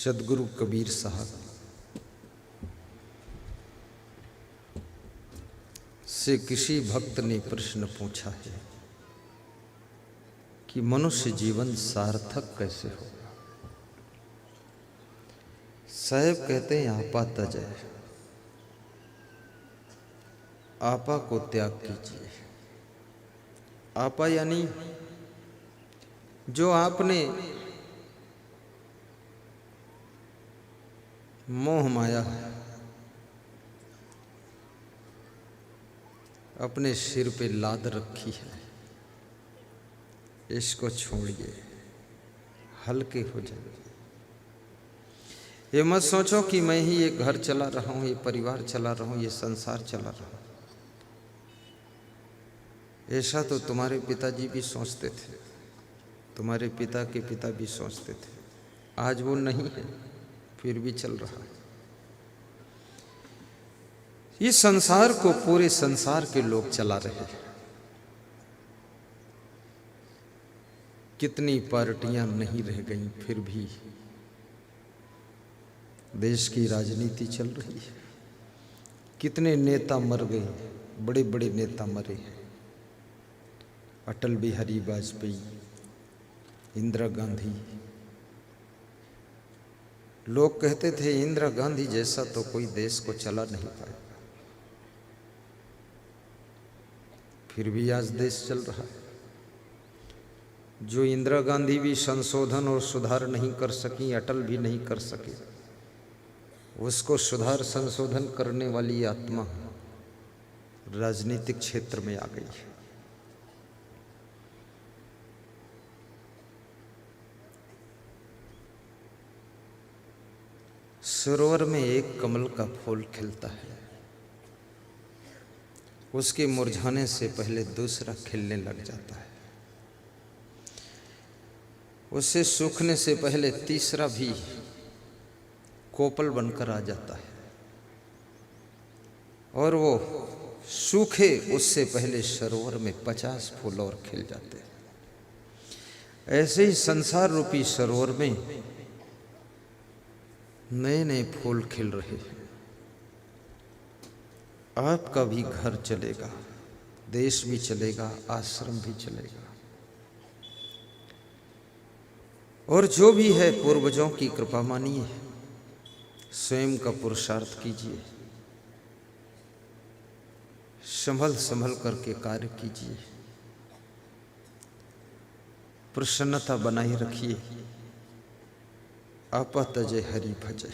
सदगुरु कबीर साहब से किसी भक्त ने प्रश्न पूछा है कि मनुष्य जीवन सार्थक कैसे होगा। साहब कहते हैं आपा तजय, आपा को त्याग कीजिए। आपा यानी जो आपने मोह माया अपने सिर पे लाद रखी है, इसको छोड़िए, हल्के हो जाइए। ये मत सोचो कि मैं ही ये घर चला रहा हूं, ये परिवार चला रहा हूं, ये संसार चला रहा हूं। ऐसा तो तुम्हारे पिताजी भी सोचते थे, तुम्हारे पिता के पिता भी सोचते थे। आज वो नहीं है, फिर भी चल रहा है। इस संसार को पूरे संसार के लोग चला रहे हैं। कितनी पार्टियां नहीं रह गईं, फिर भी देश की राजनीति चल रही है। कितने नेता मर गए, बड़े बड़े नेता मरे हैं। अटल बिहारी वाजपेयी, इंदिरा गांधी। लोग कहते थे इंदिरा गांधी जैसा तो कोई देश को चला नहीं पाएगा, फिर भी आज देश चल रहा है। जो इंदिरा गांधी भी संशोधन और सुधार नहीं कर सकी, अटल भी नहीं कर सके, उसको सुधार संशोधन करने वाली आत्मा राजनीतिक क्षेत्र में आ गई है। सरोवर में एक कमल का फूल खिलता है, उसके मुरझाने से पहले दूसरा खिलने लग जाता है। उससे सूखने से पहले तीसरा भी कोपल बनकर आ जाता है, और वो सूखे उससे पहले सरोवर में 50 फूल और खिल जाते हैं। ऐसे ही संसार रूपी सरोवर में नए नए फूल खिल रहे हैं। आपका भी घर चलेगा, देश भी चलेगा, आश्रम भी चलेगा, और जो भी है पूर्वजों की कृपा मानिए, स्वयं का पुरुषार्थ कीजिए, संभल संभल करके कार्य कीजिए, प्रसन्नता बनाए रखिए। आपा तजय हरि भजय।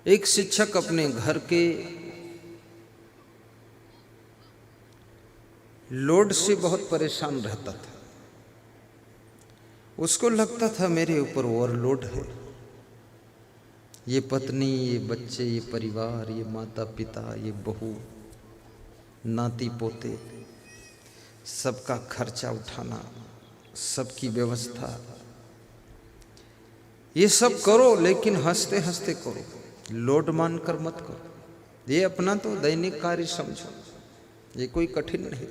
एक शिक्षक अपने घर के लोड से बहुत परेशान रहता था। उसको लगता था मेरे ऊपर ओवरलोड है। ये पत्नी, ये बच्चे, ये परिवार, ये माता पिता, ये बहू, नाती पोते, सबका खर्चा उठाना, सबकी व्यवस्था, ये सब करो, लेकिन हंसते हंसते करो, लोड मानकर मत करो। ये अपना तो दैनिक कार्य समझो, ये कोई कठिन नहीं।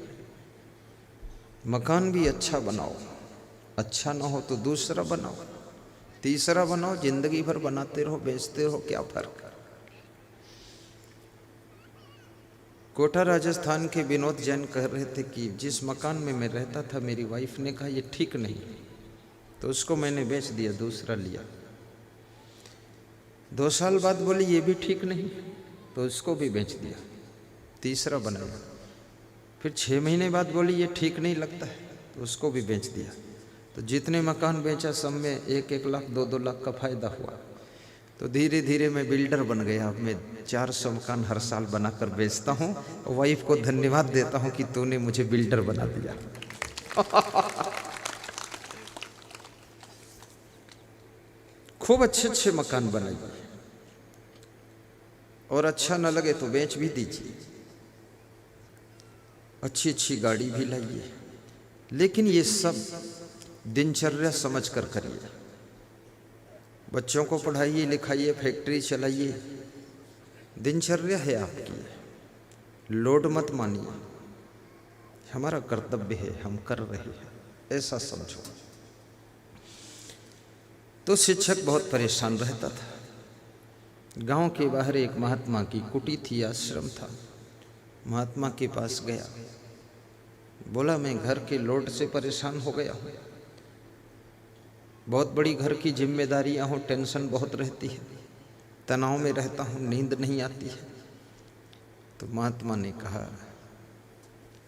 मकान भी अच्छा बनाओ, अच्छा ना हो तो दूसरा बनाओ, तीसरा बनाओ, जिंदगी भर बनाते रहो, बेचते रहो, क्या फर्क है। कोटा राजस्थान के विनोद जैन कह रहे थे कि जिस मकान में मैं रहता था, मेरी वाइफ ने कहा ये ठीक नहीं, तो उसको मैंने बेच दिया, दूसरा लिया। 2 साल बाद बोली ये भी ठीक नहीं, तो उसको भी बेच दिया, तीसरा बनाया। फिर 6 महीने बाद बोली ये ठीक नहीं लगता है, तो उसको भी बेच दिया। तो जितने मकान बेचा सब में 1-1 लाख 2-2 लाख का फायदा हुआ। तो धीरे धीरे मैं बिल्डर बन गया। अब मैं 400 मकान हर साल बनाकर बेचता हूँ, और वाइफ को धन्यवाद देता हूँ कि तूने मुझे बिल्डर बना दिया। खूब अच्छे अच्छे मकान बनाइए, और अच्छा न लगे तो बेच भी दीजिए। अच्छी अच्छी गाड़ी भी लाइए, लेकिन ये सब दिनचर्या समझकर करिए। बच्चों को पढ़ाइए लिखाइए, फैक्ट्री चलाइए, दिनचर्या है आपकी, लोड मत मानिए। हमारा कर्तव्य है, हम कर रहे हैं, ऐसा समझो। तो शिक्षक बहुत परेशान रहता था। गांव के बाहर एक महात्मा की कुटी थी, आश्रम था। महात्मा के पास गया, बोला मैं घर के लोड से परेशान हो गया हूँ, बहुत बड़ी घर की जिम्मेदारियां हो, टेंशन बहुत रहती है, तनाव में रहता हूँ, नींद नहीं आती है। तो महात्मा ने कहा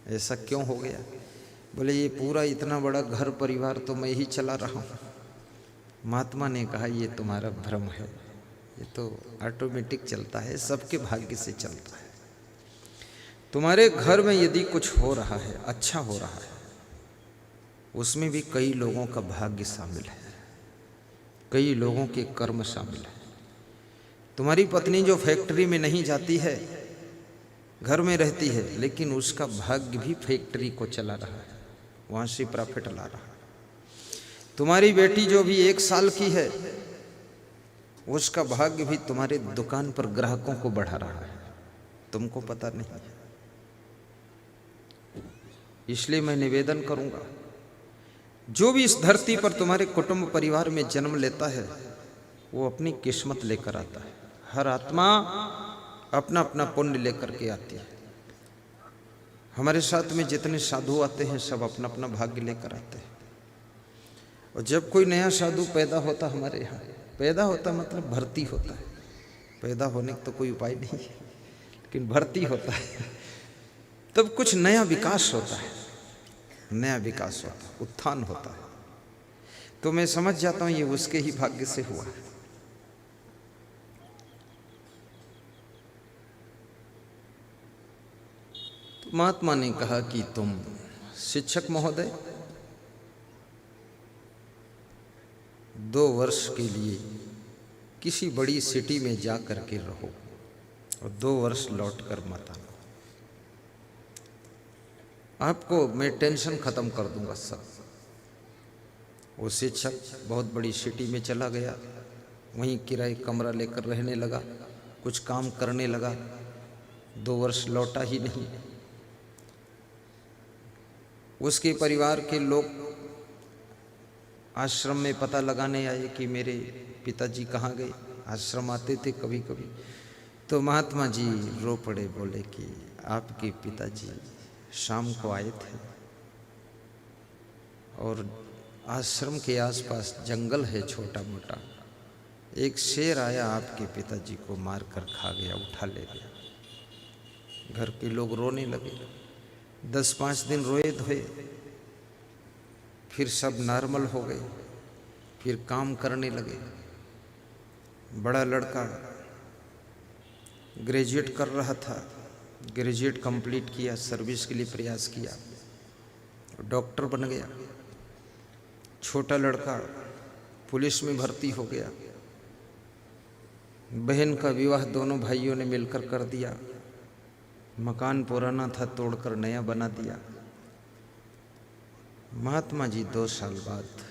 ऐसा क्यों हो गया? बोले ये पूरा इतना बड़ा घर परिवार तो मैं ही चला रहा हूँ। महात्मा ने कहा ये तुम्हारा भ्रम है, ये तो ऑटोमेटिक चलता है, सबके भाग्य से चलता है। तुम्हारे घर में यदि कुछ हो रहा है, अच्छा हो रहा है, उसमें भी कई लोगों का भाग्य शामिल है, कई लोगों के कर्म शामिल है। तुम्हारी पत्नी जो फैक्ट्री में नहीं जाती है, घर में रहती है, लेकिन उसका भाग्य भी फैक्ट्री को चला रहा है, वहाँ से प्रॉफिट ला रहा है। तुम्हारी बेटी जो भी 1 साल की है, उसका भाग्य भी तुम्हारे दुकान पर ग्राहकों को बढ़ा रहा है, तुमको पता नहीं है। इसलिए मैं निवेदन करूंगा, जो भी इस धरती पर तुम्हारे कुटुंब परिवार में जन्म लेता है, वो अपनी किस्मत लेकर आता है। हर आत्मा अपना अपना पुण्य लेकर के आती है। हमारे साथ में जितने साधु आते हैं, सब अपना अपना भाग्य लेकर आते हैं। और जब कोई नया साधु पैदा होता, हमारे यहाँ पैदा होता मतलब भर्ती होता है, पैदा होने का तो कोई उपाय नहीं है, लेकिन भर्ती होता है, तब कुछ नया विकास होता है, नया विकास होता है, उत्थान होता है। तो मैं समझ जाता हूँ ये उसके ही भाग्य से हुआ है। तो महात्मा ने कहा कि तुम शिक्षक महोदय 2 वर्ष के लिए किसी बड़ी सिटी में जा कर के रहो और 2 वर्ष लौट कर मत आना, आपको मैं टेंशन खत्म कर दूंगा सब। वो शिक्षक बहुत बड़ी सिटी में चला गया, वहीं किराए कमरा लेकर रहने लगा, कुछ काम करने लगा। 2 वर्ष लौटा ही नहीं। उसके परिवार के लोग आश्रम में पता लगाने आए कि मेरे पिताजी कहाँ गए। आश्रम आते थे कभी कभी, तो महात्मा जी रो पड़े, बोले कि आपके पिताजी शाम को आए थे और आश्रम के आसपास जंगल है छोटा मोटा, एक शेर आया, आपके पिताजी को मार कर खा गया, उठा ले गया। घर के लोग रोने लगे। 10-5 दिन रोए धोए, फिर सब नॉर्मल हो गए, फिर काम करने लगे। बड़ा लड़का ग्रेजुएट कर रहा था, ग्रेजुएट कंप्लीट किया, सर्विस के लिए प्रयास किया, डॉक्टर बन गया। छोटा लड़का पुलिस में भर्ती हो गया। बहन का विवाह दोनों भाइयों ने मिलकर कर दिया। मकान पुराना था, तोड़कर नया बना दिया। महात्मा जी 2 साल बाद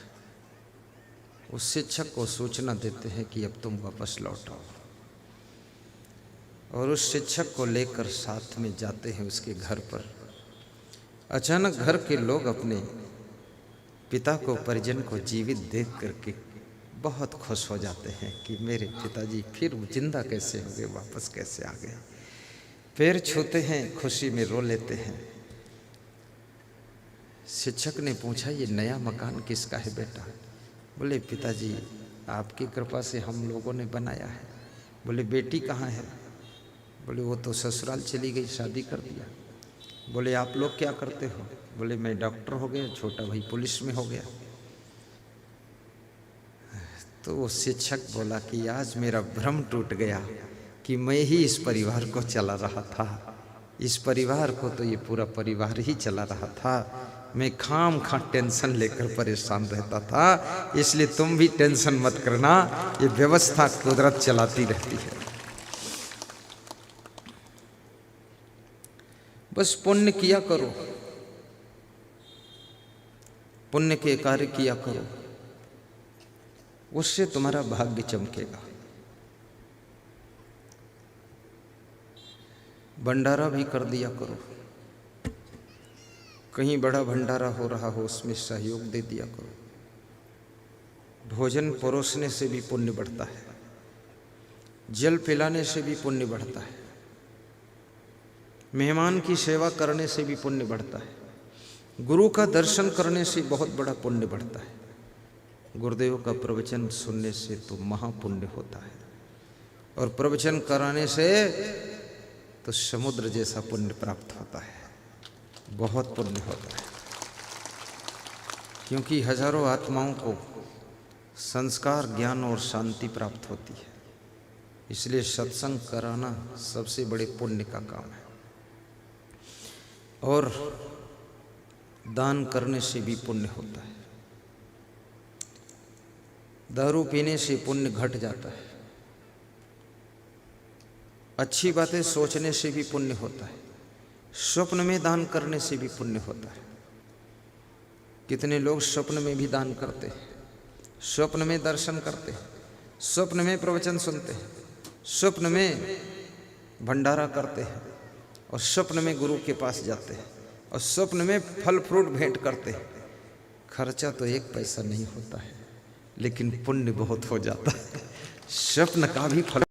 उस शिक्षक को सूचना देते हैं कि अब तुम वापस लौटो, और उस शिक्षक को लेकर साथ में जाते हैं उसके घर पर। अचानक घर के लोग अपने पिता को, परिजन को जीवित देख करके बहुत खुश हो जाते हैं कि मेरे पिताजी फिर जिंदा कैसे हो गए, वापस कैसे आ गए। पैर छूते हैं, खुशी में रो लेते हैं। शिक्षक ने पूछा ये नया मकान किसका है बेटा? बोले पिताजी आपकी कृपा से हम लोगों ने बनाया है। बोले बेटी कहाँ है? बोले वो तो ससुराल चली गई, शादी कर दिया। बोले आप लोग क्या करते हो? बोले मैं डॉक्टर हो गया, छोटा भाई पुलिस में हो गया। तो वो शिक्षक बोला कि आज मेरा भ्रम टूट गया कि मैं ही इस परिवार को चला रहा था। इस परिवार को तो ये पूरा परिवार ही चला रहा था। मैं खाम खा टेंशन लेकर परेशान रहता था। इसलिए तुम भी टेंशन मत करना, ये व्यवस्था कुदरत चलाती रहती है। बस पुण्य किया करो, पुण्य के कार्य किया करो, उससे तुम्हारा भाग्य चमकेगा। भंडारा भी कर दिया करो, कहीं बड़ा भंडारा हो रहा हो उसमें सहयोग दे दिया करो। भोजन परोसने से भी पुण्य बढ़ता है, जल पिलाने से भी पुण्य बढ़ता है, मेहमान की सेवा करने से भी पुण्य बढ़ता है, गुरु का दर्शन करने से बहुत बड़ा पुण्य बढ़ता है, गुरुदेव का प्रवचन सुनने से तो महापुण्य होता है, और प्रवचन कराने से तो समुद्र जैसा पुण्य प्राप्त होता है, बहुत पुण्य होता है। क्योंकि हजारों आत्माओं को संस्कार, ज्ञान और शांति प्राप्त होती है, इसलिए सत्संग कराना सबसे बड़े पुण्य का काम है। और दान करने से भी पुण्य होता है। दारू पीने से पुण्य घट जाता है, अच्छी बातें सोचने से भी पुण्य होता है, स्वप्न में दान करने से भी पुण्य होता है। कितने लोग स्वप्न में भी दान करते हैं, स्वप्न में दर्शन करते हैं, स्वप्न में प्रवचन सुनते हैं, स्वप्न में भंडारा करते हैं, और स्वप्न में गुरु के पास जाते हैं, और स्वप्न में फल फ्रूट भेंट करते हैं। खर्चा तो एक पैसा नहीं होता है, लेकिन पुण्य बहुत हो जाता है। स्वप्न का भी फल